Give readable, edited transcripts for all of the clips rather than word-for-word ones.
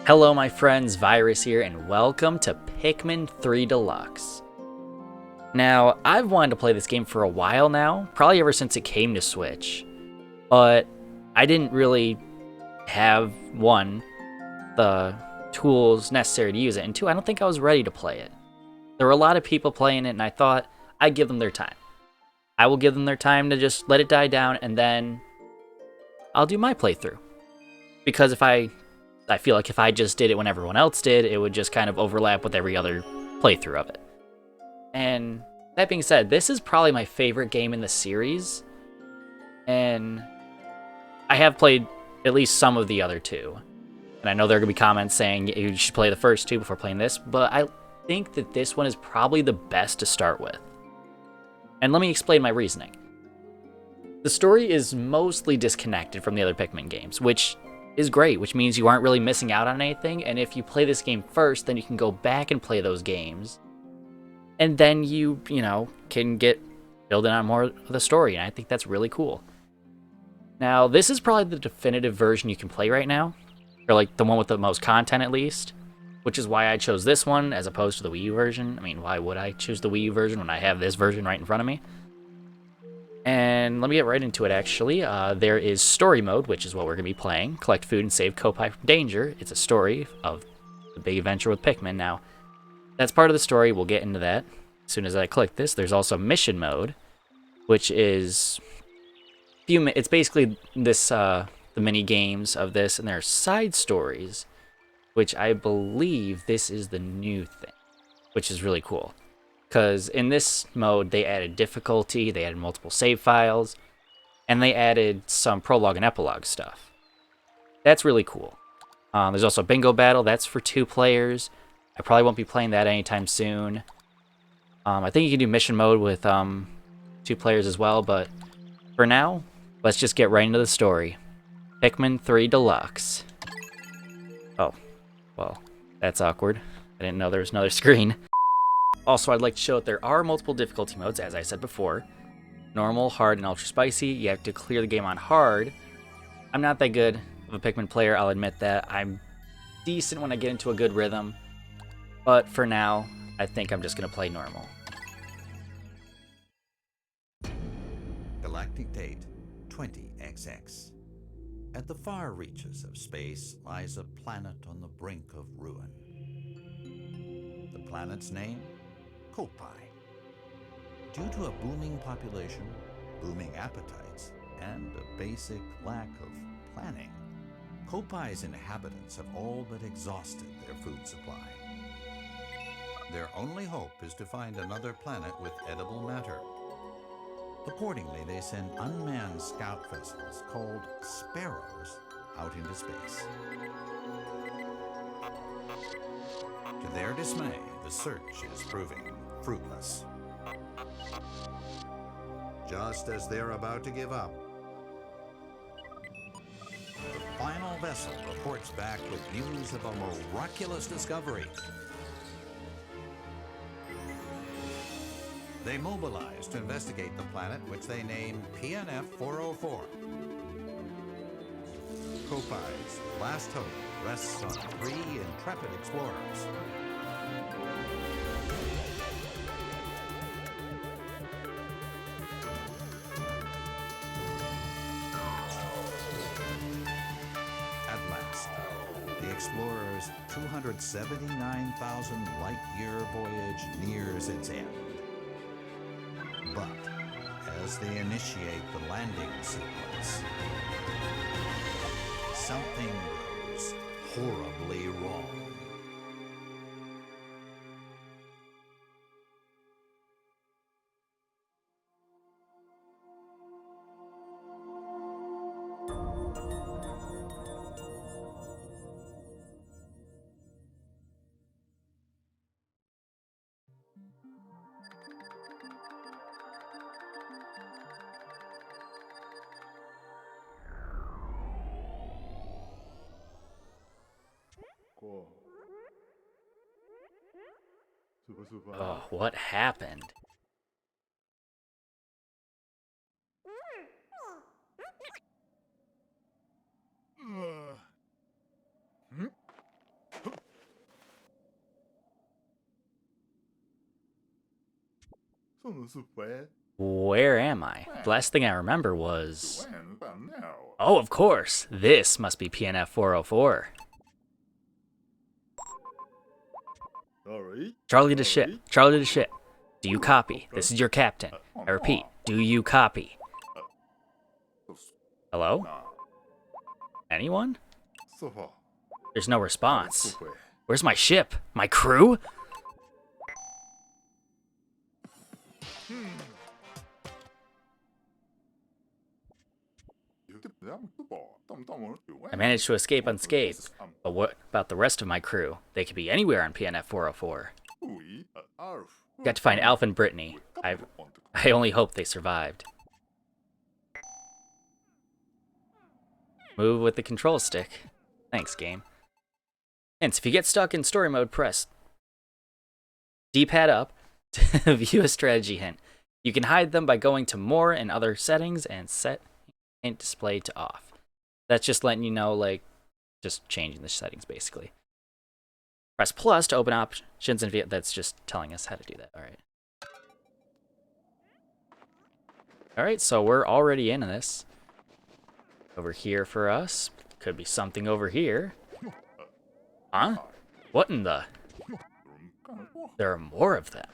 Hello my friends, Virus here, and welcome to Pikmin 3 Deluxe. Now, I've wanted to play this game for a while now, probably ever since it came to Switch, but I didn't really have, one, the tools necessary to use it, and two, I don't think I was ready to play it. There were a lot of people playing it, and I thought I'd give them their time. I will give them their time to just let it die down, and then I'll do my playthrough. Because I feel like if I just did it when everyone else did, it would just kind of overlap with every other playthrough of it. And that being said, this is probably my favorite game in the series. And I have played at least some of the other two. And I know there are going to be comments saying you should play the first two before playing this, but I think that this one is probably the best to start with. And let me explain my reasoning. The story is mostly disconnected from the other Pikmin games, which is great, which means you aren't really missing out on anything, and if you play this game first, then you can go back and play those games, and then you can get building on more of the story, and I think that's really cool. Now, this is probably the definitive version you can play right now, or like the one with the most content at least, which is why I chose this one as opposed to the Wii U version. I mean, why would I choose the Wii U version when I have this version right in front of me? And let me get right into it, actually. There is story mode, which is what we're going to be playing. Collect food and save Kopai from danger. It's a story of the big adventure with Pikmin. Now, that's part of the story. We'll get into that as soon as I click this. There's also mission mode, which is it's basically this the mini games of this, and there are side stories, which I believe this is the new thing, which is really cool. Because in this mode, they added difficulty, they added multiple save files, and they added some prologue and epilogue stuff. That's really cool. There's also a bingo battle, that's for 2 players. I probably won't be playing that anytime soon. I think you can do mission mode with 2 players as well, but for now, let's just get right into the story. Pikmin 3 Deluxe. Oh, well, that's awkward. I didn't know there was another screen. Also, I'd like to show that there are multiple difficulty modes, as I said before. Normal, hard, and ultra spicy. You have to clear the game on hard. I'm not that good of a Pikmin player, I'll admit that. I'm decent when I get into a good rhythm. But for now, I think I'm just going to play normal. Galactic date 20XX. At the far reaches of space lies a planet on the brink of ruin. The planet's name? Kopai. Due to a booming population, booming appetites, and a basic lack of planning, Kopai's inhabitants have all but exhausted their food supply. Their only hope is to find another planet with edible matter. Accordingly, they send unmanned scout vessels called Sparrows out into space. To their dismay, the search is proving fruitless. Just as they're about to give up, the final vessel reports back with news of a miraculous discovery. They mobilize to investigate the planet, which they name PNF 404. Kopai's last hope rests on 3 intrepid explorers. At last, the explorers' 279,000 light-year voyage nears its end. But as they initiate the landing sequence, something goes horribly wrong. Oh, what happened? Where am I? The last thing I remember was... Oh, of course. This must be PNF 404. Charlie to ship. Charlie to ship. Do you copy? This is your captain. I repeat, do you copy? Hello? Anyone? There's no response. Where's my ship? My crew? I managed to escape unscathed, but what about the rest of my crew? They could be anywhere on PNF 404. Got to find Alf and Brittany. I only hope they survived. Move with the control stick. Thanks, game. Hence, if you get stuck in story mode, press D-pad up to view a strategy hint. You can hide them by going to More and Other Settings and set hint display to off. That's just letting you know, like, just changing the settings, basically. Press plus to open options and that's just telling us how to do that. Alright. Alright, so we're already in this. Over here for us. Could be something over here. Huh? What in the... There are more of them.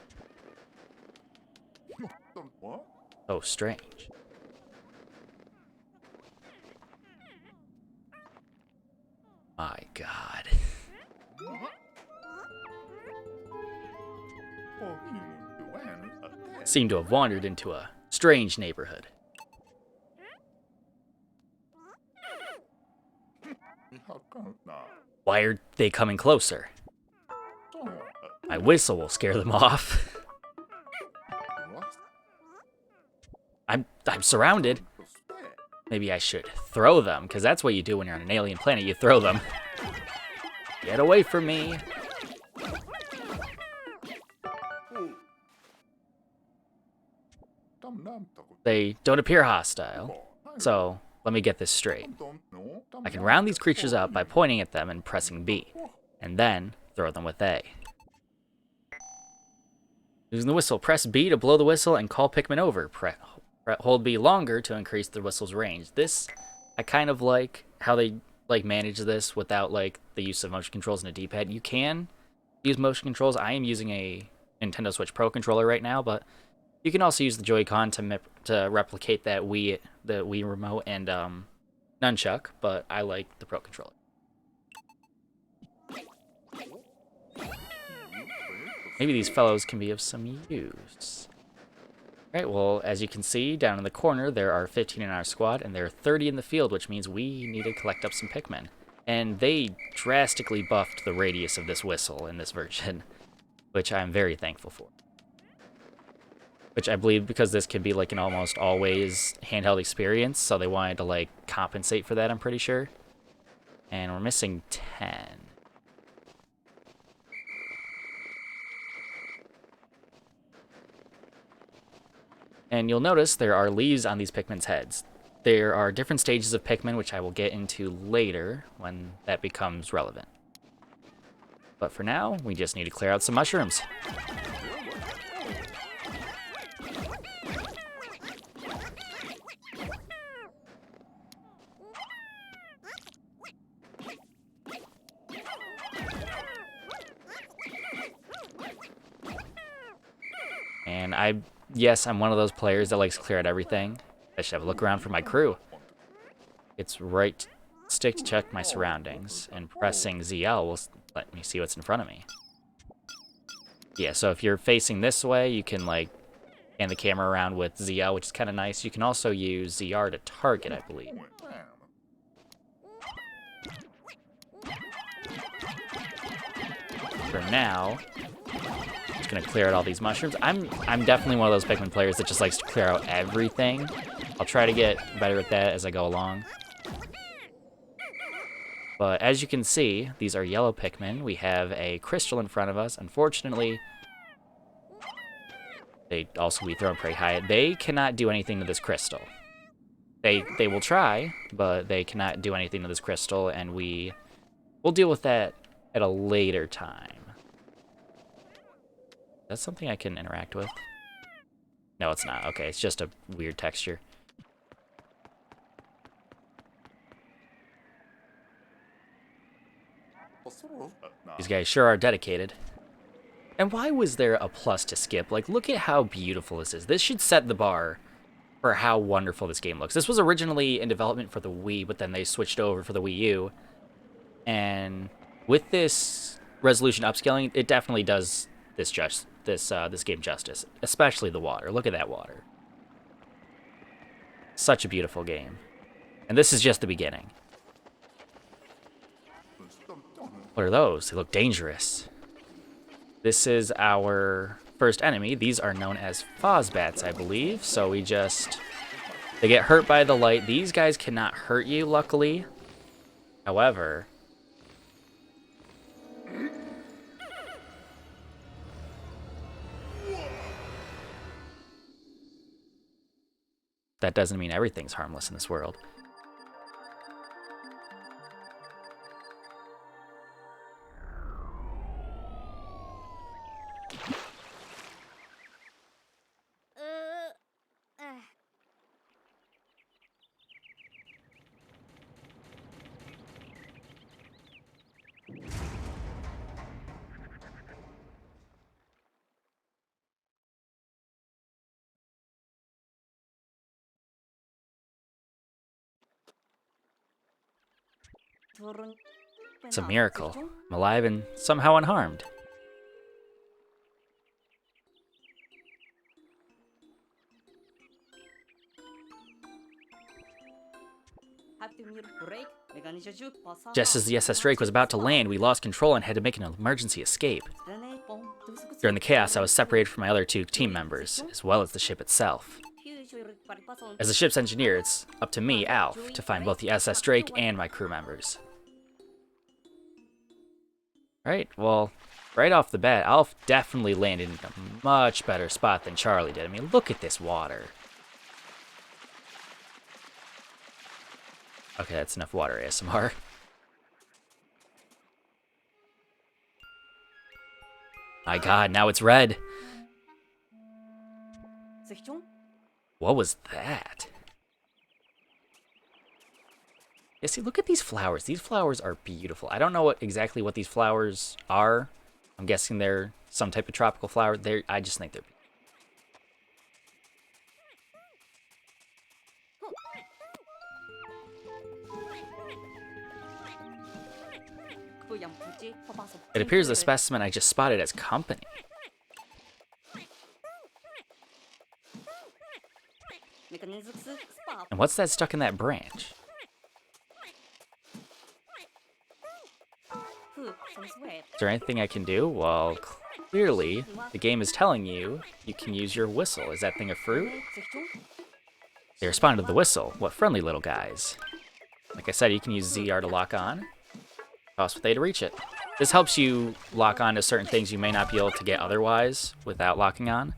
Oh, strange. My God. Seem to have wandered into a strange neighborhood. Why are they coming closer? My whistle will scare them off. I'm surrounded. Maybe I should throw them, because that's what you do when you're on an alien planet. You throw them. Get away from me. They don't appear hostile, so let me get this straight. I can round these creatures up by pointing at them and pressing B, and then throw them with A. Using the whistle, press B to blow the whistle and call Pikmin over. Hold B longer to increase the whistle's range. This, I kind of like how they manage this without like the use of motion controls and a D-pad. You can use motion controls. I am using a Nintendo Switch Pro controller right now, but you can also use the Joy-Con to replicate that the Wii remote and nunchuck, but I like the Pro controller. Maybe these fellows can be of some use. Alright, well, as you can see, down in the corner, there are 15 in our squad, and there are 30 in the field, which means we need to collect up some Pikmin. And they drastically buffed the radius of this whistle in this version, which I'm very thankful for. Which I believe because this could be like an almost always handheld experience, so they wanted to like compensate for that, I'm pretty sure. And we're missing 10. And you'll notice there are leaves on these Pikmin's heads. There are different stages of Pikmin, which I will get into later when that becomes relevant. But for now, we just need to clear out some mushrooms. And yes, I'm one of those players that likes to clear out everything. I should have a look around for my crew. It's right stick to check my surroundings, and pressing ZL will let me see what's in front of me. Yeah, so if you're facing this way, you can like pan the camera around with ZL, which is kind of nice. You can also use ZR to target, I believe. For now, gonna clear out all these mushrooms. I'm definitely one of those Pikmin players that just likes to clear out everything. I'll try to get better at that as I go along. But as you can see, these are yellow Pikmin. We have a crystal in front of us. Unfortunately, they also be thrown pretty high. They cannot do anything to this crystal. They will try, but they cannot do anything to this crystal, and we'll deal with that at a later time. That's something I can interact with. No, it's not. Okay, it's just a weird texture. These guys sure are dedicated. And why was there a plus to skip? Like, look at how beautiful this is. This should set the bar for how wonderful this game looks. This was originally in development for the Wii, but then they switched over for the Wii U. And with this resolution upscaling, it definitely does this game justice, especially the water. Look at that water. Such a beautiful game. And this is just the beginning. What are those? They look dangerous. This is our first enemy. These are known as Fozbats, I believe. So they get hurt by the light. These guys cannot hurt you, luckily. However, that doesn't mean everything's harmless in this world. It's a miracle. I'm alive and somehow unharmed. Just as the SS Drake was about to land, we lost control and had to make an emergency escape. During the chaos, I was separated from my other two team members, as well as the ship itself. As the ship's engineer, it's up to me, Alf, to find both the SS Drake and my crew members. Alright, well, right off the bat, Alf definitely landed in a much better spot than Charlie did. I mean, look at this water. Okay, that's enough water ASMR. My god, now it's red. What was that? Yeah, see, look at these flowers. These flowers are beautiful. I don't know exactly what these flowers are. I'm guessing they're some type of tropical flower. I just think they're beautiful. It appears the specimen I just spotted has company. And what's that stuck in that branch? Is there anything I can do? Well, clearly, the game is telling you you can use your whistle. Is that thing a fruit? They responded to the whistle. What friendly little guys. Like I said, you can use ZR to lock on. Toss with A to reach it. This helps you lock on to certain things you may not be able to get otherwise without locking on.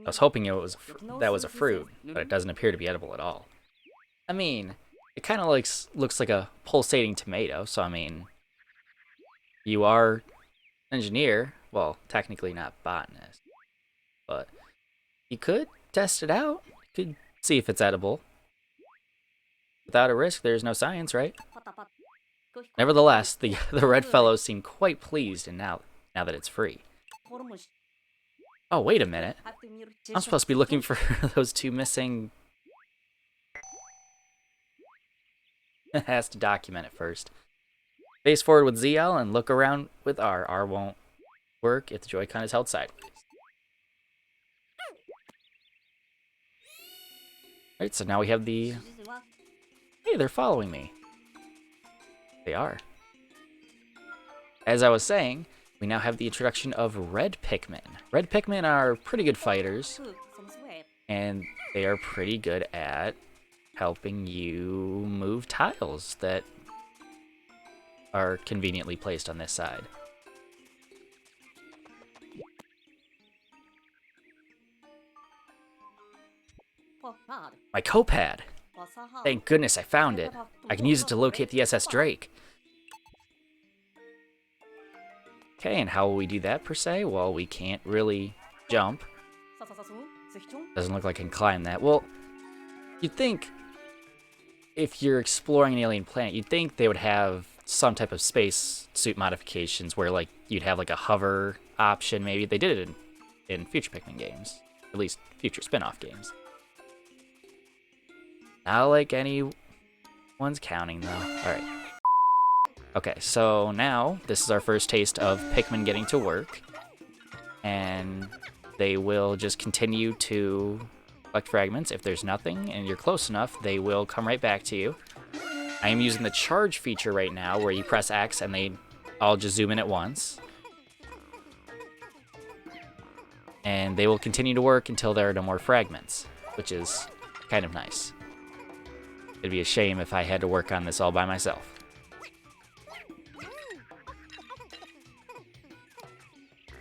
I was hoping that was a fruit, but it doesn't appear to be edible at all. I mean, it kind of looks like a pulsating tomato, so I mean, you are an engineer. Well, technically not botanist, but you could test it out. You could see if it's edible. Without a risk, there's no science, right? Nevertheless, the red fellows seem quite pleased, and now that it's free. Oh, wait a minute. I'm supposed to be looking for those two missing... Has to document it first. Face forward with ZL and look around with R. R won't work if the Joy-Con is held sideways. Alright, so now we have the... Hey, they're following me. They are. As I was saying, we now have the introduction of red Pikmin. Red Pikmin are pretty good fighters, and they are pretty good at helping you move tiles that are conveniently placed on this side. My Copad. Thank goodness I found it. I can use it to locate the SS Drake. Okay, and how will we do that per se? Well, we can't really jump. Doesn't look like I can climb that. Well, you'd think if you're exploring an alien planet, you'd think they would have some type of space suit modifications where like you'd have like a hover option maybe. They did it in future Pikmin games. At least future spin-off games. Not like anyone's counting though. Alright. Okay, so now this is our first taste of Pikmin getting to work. And they will just continue to collect fragments. If there's nothing and you're close enough, they will come right back to you. I am using the charge feature right now where you press X and they all just zoom in at once. And they will continue to work until there are no more fragments, which is kind of nice. It'd be a shame if I had to work on this all by myself.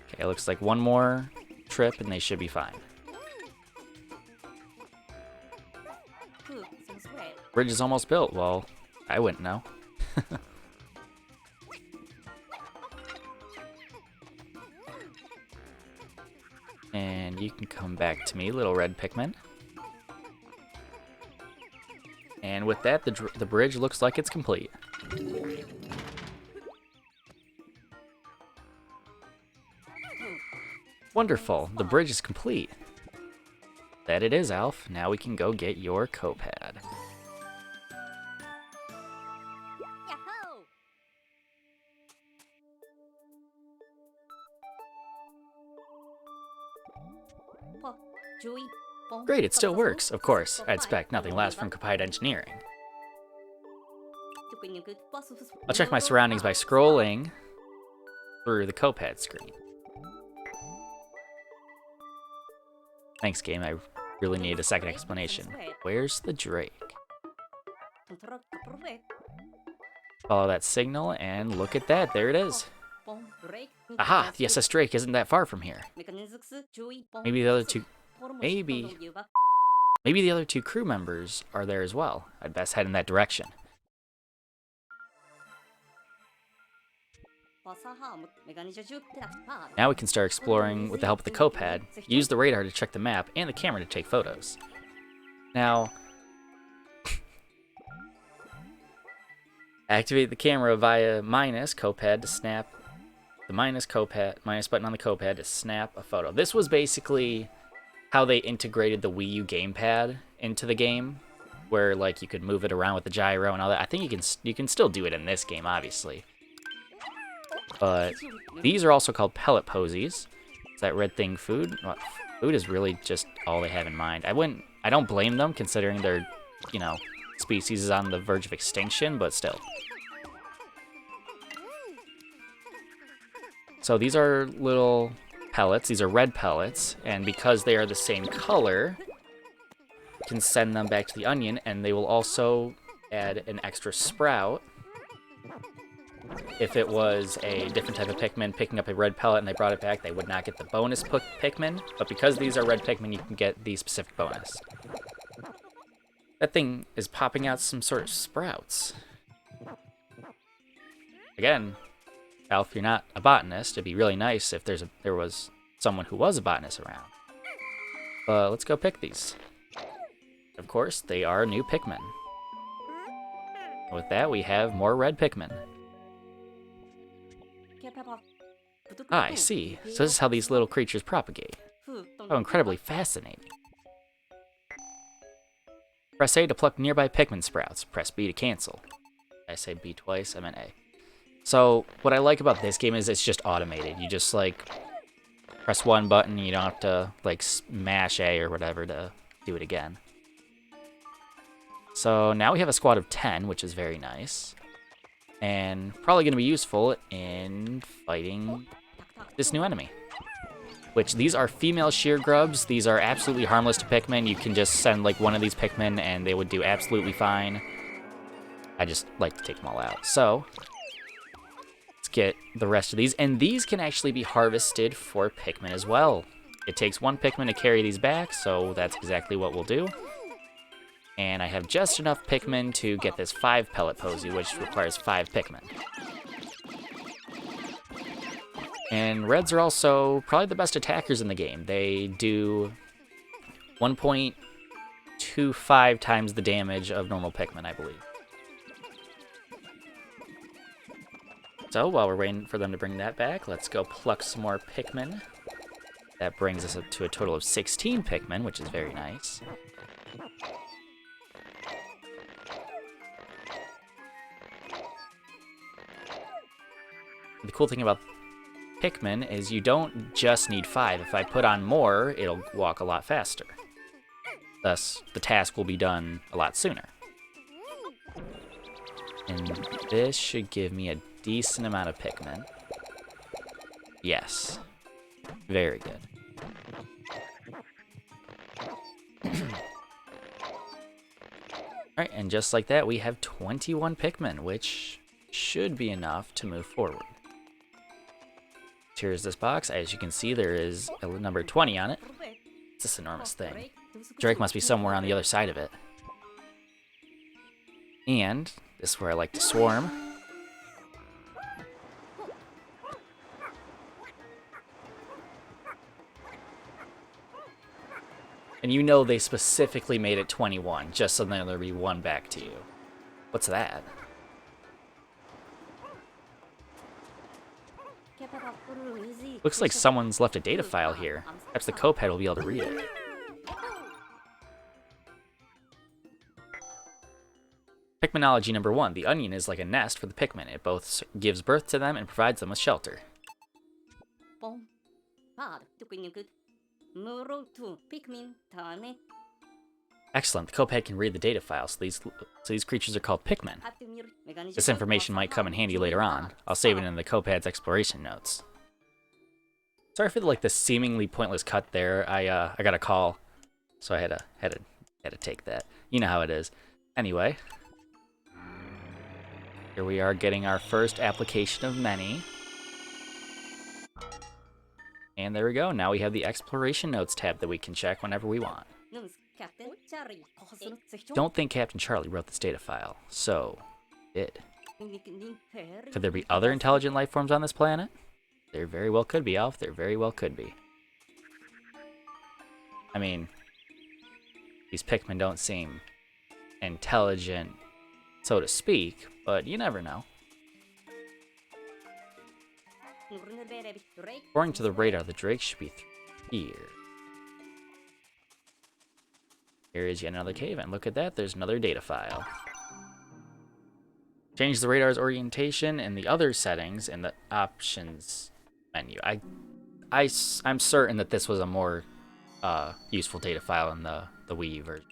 Okay, it looks like one more trip and they should be fine. Bridge is almost built. Well, I wouldn't know. And you can come back to me, little red Pikmin. And with that, the bridge looks like it's complete. Wonderful, the bridge is complete. That it is, Alf. Now we can go get your copad. Great, it still works. Of course, I expect nothing less from Copied Engineering. I'll check my surroundings by scrolling through the copad screen. Thanks, game. I really need a second explanation. Where's the Drake? Follow that signal and look at that. There it is. Aha! The SS Drake isn't that far from here. Maybe the other two... Maybe the other two crew members are there as well. I'd best head in that direction. Now we can start exploring with the help of the copad. Use the radar to check the map and the camera to take photos. Now, activate the camera via minus copad to snap the minus button on the copad to snap a photo. This was basically how they integrated the Wii U gamepad into the game, where like you could move it around with the gyro and all that. I think you can still do it in this game, obviously. But these are also called pellet posies. Is that red thing food? Well, food is really just all they have in mind. I don't blame them considering their, species is on the verge of extinction, but still. So these are little pellets. These are red pellets, and because they are the same color, you can send them back to the onion, and they will also add an extra sprout. If it was a different type of Pikmin picking up a red pellet and they brought it back, they would not get the bonus Pikmin, but because these are red Pikmin, you can get the specific bonus. That thing is popping out some sort of sprouts. Again, Alf, you're not a botanist. It'd be really nice if there was someone who was a botanist around. But let's go pick these. Of course, they are new Pikmin. With that, we have more red Pikmin. Ah, I see. So this is how these little creatures propagate. How incredibly fascinating. Press A to pluck nearby Pikmin sprouts. Press B to cancel. Did I say B twice? I meant A. So, what I like about this game is it's just automated. You just, press one button, you don't have to, smash A or whatever to do it again. So, now we have a squad of 10, which is very nice. And probably going to be useful in fighting this new enemy. Which, these are female shear grubs. These are absolutely harmless to Pikmin. You can just send, one of these Pikmin and they would do absolutely fine. I just like to take them all out. So, let's get the rest of these. And these can actually be harvested for Pikmin as well. It takes one Pikmin to carry these back, so that's exactly what we'll do. And I have just enough Pikmin to get this 5 pellet posy, which requires 5 Pikmin. And reds are also probably the best attackers in the game. They do 1.25 times the damage of normal Pikmin, I believe. So while we're waiting for them to bring that back, let's go pluck some more Pikmin. That brings us up to a total of 16 Pikmin, which is very nice. The cool thing about Pikmin is you don't just need 5. If I put on more, it'll walk a lot faster. Thus, the task will be done a lot sooner. And this should give me a decent amount of Pikmin. Yes. Very good. Alright, and just like that, we have 21 Pikmin, which should be enough to move forward. Here's this box. As you can see, there is a number 20 on it. It's this enormous thing. Drake must be somewhere on the other side of it. And this is where I like to swarm. And you know they specifically made it 21, just so there'll be one back to you. What's that? Looks like someone's left a data file here. Perhaps the Copad will be able to read it. Pikminology number 1. The onion is like a nest for the Pikmin. It both gives birth to them and provides them with shelter. Excellent. The Copad can read the data files, so these creatures are called Pikmin. This information might come in handy later on. I'll save it in the Copad's exploration notes. Sorry for the seemingly pointless cut there. I got a call, so I had to take that. You know how it is. Anyway, here we are getting our first application of many. And there we go. Now we have the exploration notes tab that we can check whenever we want. Don't think Captain Charlie wrote this data file, so did. Could there be other intelligent life forms on this planet? There very well could be, Alf. There very well could be. I mean, these Pikmin don't seem intelligent, so to speak, but you never know. According to the radar, the Drake should be here. Here is yet another cave, and look at that, there's another data file. Change the radar's orientation and the other settings in the options menu. I'm certain that this was a more useful data file in the Wii U version.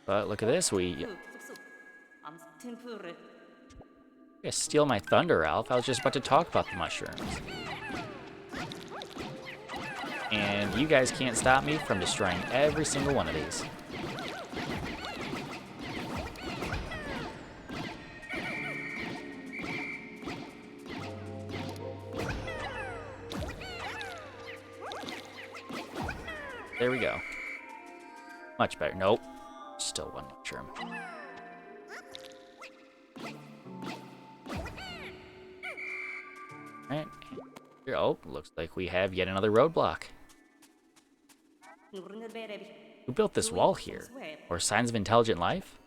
But look at this, we steal my thunder, Alf. I was just about to talk about the mushrooms. And you guys can't stop me from destroying every single one of these. There we go. Much better. Nope. Still one mushroom. Alright. Oh, looks like we have yet another roadblock. Who built this wall here? Or signs of intelligent life?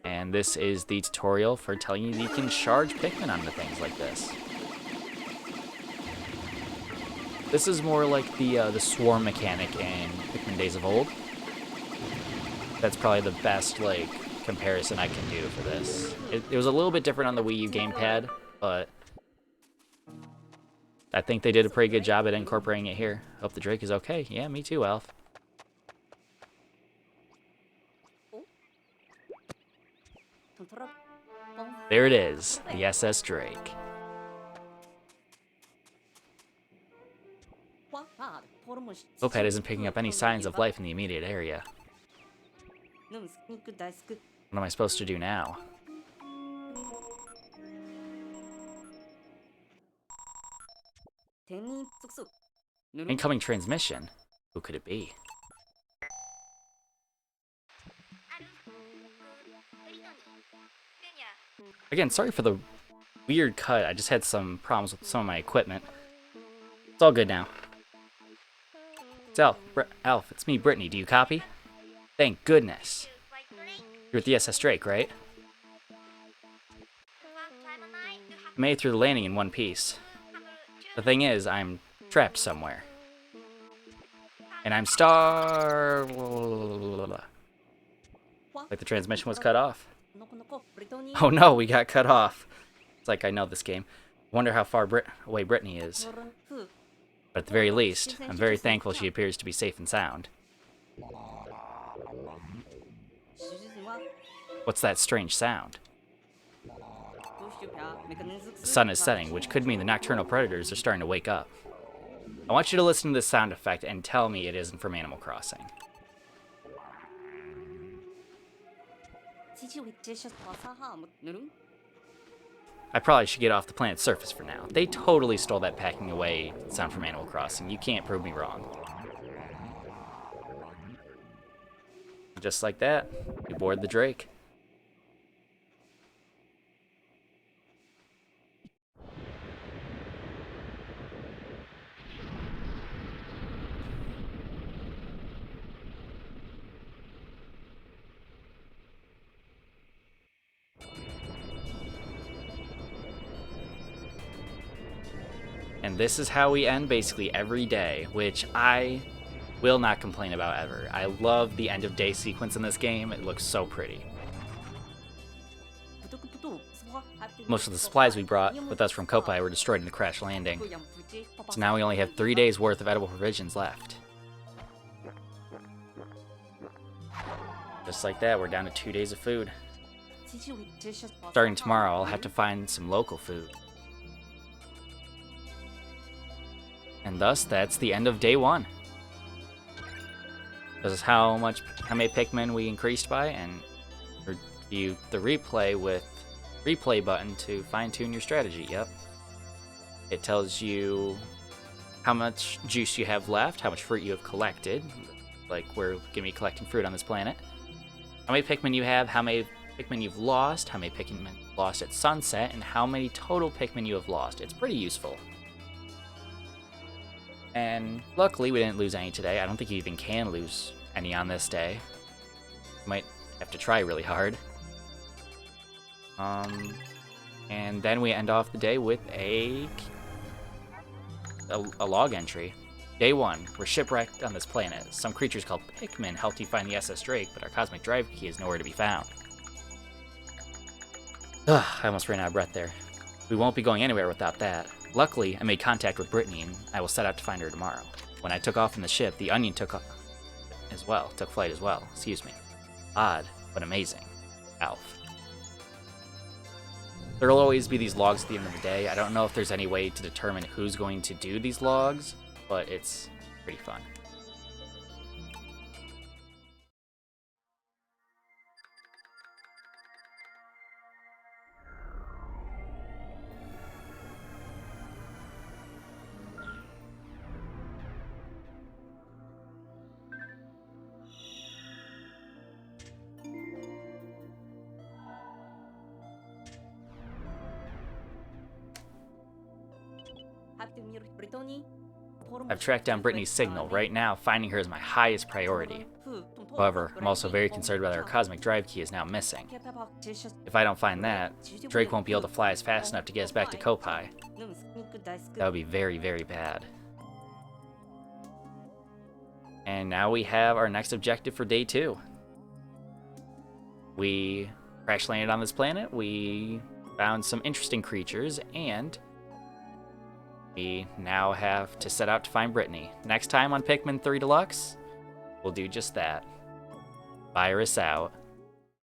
And this is the tutorial for telling you that you can charge Pikmin onto things like this. This is more like the swarm mechanic in Pikmin Days of Old. That's probably the best comparison I can do for this. It was a little bit different on the Wii U gamepad, but I think they did a pretty good job at incorporating it here. Hope the Drake is okay. Yeah, me too, Alf. There it is, the SS Drake. Copad isn't picking up any signs of life in the immediate area. What am I supposed to do now? Incoming transmission. Who could it be? Again, sorry for the weird cut. I just had some problems with some of my equipment. It's all good now. It's Alf, it's me, Brittany. Do you copy? Thank goodness. You're with the SS Drake, right? I made it through the landing in one piece. The thing is, I'm trapped somewhere. And I'm Like the transmission was cut off. Oh no, we got cut off. It's like I know this game. Wonder how far away Brittany is. But at the very least, I'm very thankful she appears to be safe and sound. What's that strange sound? The sun is setting, which could mean the nocturnal predators are starting to wake up. I want you to listen to this sound effect and tell me it isn't from Animal Crossing. I probably should get off the planet's surface for now. They totally stole that packing away sound from Animal Crossing. You can't prove me wrong. Just like that, we board the Drake. And this is how we end basically every day, which I will not complain about ever. I love the end of day sequence in this game. It looks so pretty. Most of the supplies we brought with us from Kopai were destroyed in the crash landing. So now we only have 3 days worth of edible provisions left. Just like that, we're down to 2 days of food. Starting tomorrow, I'll have to find some local food. And thus, that's the end of day 1. This is how many Pikmin we increased by, and review the replay with replay button to fine-tune your strategy. Yep. It tells you how much juice you have left, how much fruit you have collected. Like, we're gonna be collecting fruit on this planet. How many Pikmin you have, how many Pikmin you've lost, how many Pikmin lost at sunset, and how many total Pikmin you have lost. It's pretty useful. And luckily, we didn't lose any today. I don't think you even can lose any on this day. You might have to try really hard. And then we end off the day with a log entry. Day 1, we're shipwrecked on this planet. Some creatures called Pikmin helped you find the SS Drake, but our cosmic drive key is nowhere to be found. Ugh, I almost ran out of breath there. We won't be going anywhere without that. Luckily, I made contact with Brittany, and I will set out to find her tomorrow. When I took off from the ship, the Onion took flight as well. Excuse me. Odd, but amazing. Alf. There will always be these logs at the end of the day. I don't know if there's any way to determine who's going to do these logs, but it's pretty fun. I've tracked down Brittany's signal. Right now, finding her is my highest priority. However, I'm also very concerned whether our cosmic drive key is now missing. If I don't find that, Drake won't be able to fly us fast enough to get us back to Kopai. That would be very, very bad. And now we have our next objective for day 2. We crash landed on this planet, we found some interesting creatures, and we now have to set out to find Brittany. Next time on Pikmin 3 Deluxe, we'll do just that. Virus out.